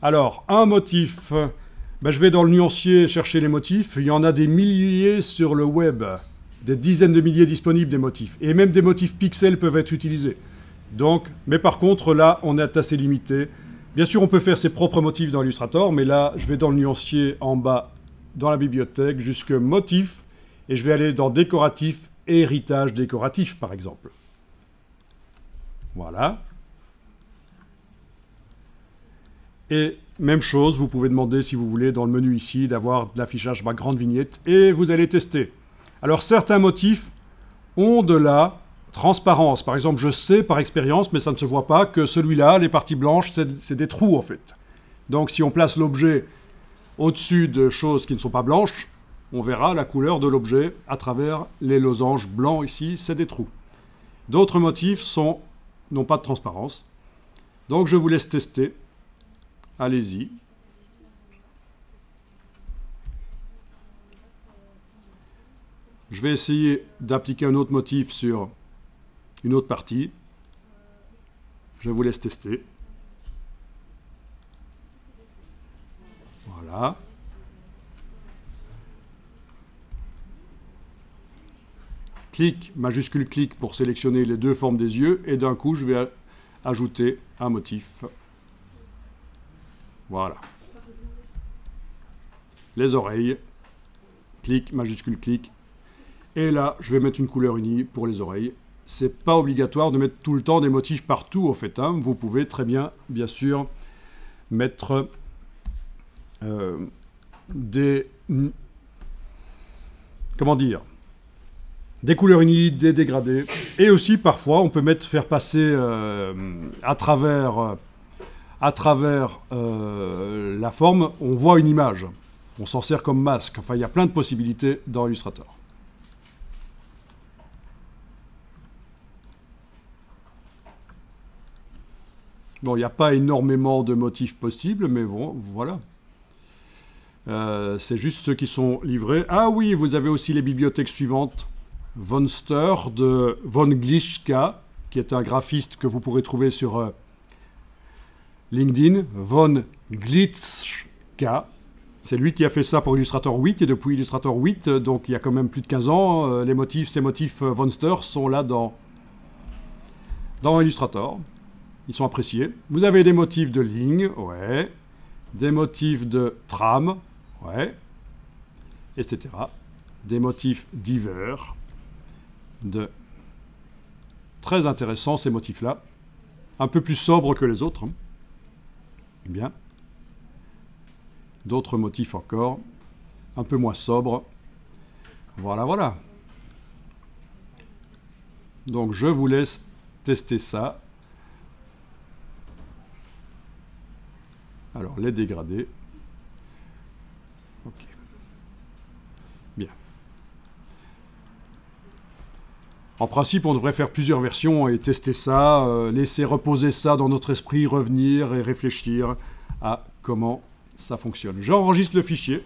Alors, un motif, ben, je vais dans le nuancier chercher les motifs. Il y en a des milliers sur le web, des dizaines de milliers disponibles des motifs. Et même des motifs pixels peuvent être utilisés. Donc, mais par contre, là, on est assez limité. Bien sûr, on peut faire ses propres motifs dans Illustrator, mais là, je vais dans le nuancier en bas, dans la bibliothèque, jusque motifs, et je vais aller dans décoratif et héritage décoratif, par exemple. Voilà. Et même chose, vous pouvez demander, si vous voulez, dans le menu ici, d'avoir de l'affichage background vignette, et vous allez tester. Alors, certains motifs ont de la transparence. Par exemple, je sais par expérience, mais ça ne se voit pas, que celui-là, les parties blanches, c'est des trous, en fait. Donc, si on place l'objet au-dessus de choses qui ne sont pas blanches, on verra la couleur de l'objet à travers les losanges blancs ici, c'est des trous. D'autres motifs n'ont pas de transparence. Donc, je vous laisse tester. Allez-y. Je vais essayer d'appliquer un autre motif sur une autre partie. Je vous laisse tester. Voilà. Clic, majuscule clic pour sélectionner les deux formes des yeux. Et d'un coup, je vais ajouter un motif. Voilà. Les oreilles. Clic, majuscule clic. Et là, je vais mettre une couleur unie pour les oreilles. C'est pas obligatoire de mettre tout le temps des motifs partout, au fait. Hein. Vous pouvez très bien sûr, mettre des... Comment dire? Des couleurs unies, des dégradés. Et aussi, parfois, on peut faire passer à travers la forme, on voit une image. On s'en sert comme masque. Enfin, il y a plein de possibilités dans Illustrator. Bon, il n'y a pas énormément de motifs possibles, mais bon, voilà. C'est juste ceux qui sont livrés. Ah oui, vous avez aussi les bibliothèques suivantes. Vonster de Von Glischka, qui est un graphiste que vous pourrez trouver sur LinkedIn. Von Glischka. C'est lui qui a fait ça pour Illustrator 8, et depuis Illustrator 8, donc il y a quand même plus de 15 ans, ces motifs Vonster sont là dans Illustrator. Ils sont appréciés. Vous avez des motifs de ligne, ouais. Des motifs de trame, ouais. Etc. Des motifs divers. Très intéressants, ces motifs-là. Un peu plus sobres que les autres. Hein. Bien. D'autres motifs encore. Un peu moins sobres. Voilà, voilà. Donc, je vous laisse tester ça. Alors, les dégradés. Ok. Bien. En principe, on devrait faire plusieurs versions et tester ça, laisser reposer ça dans notre esprit, revenir et réfléchir à comment ça fonctionne. J'enregistre le fichier.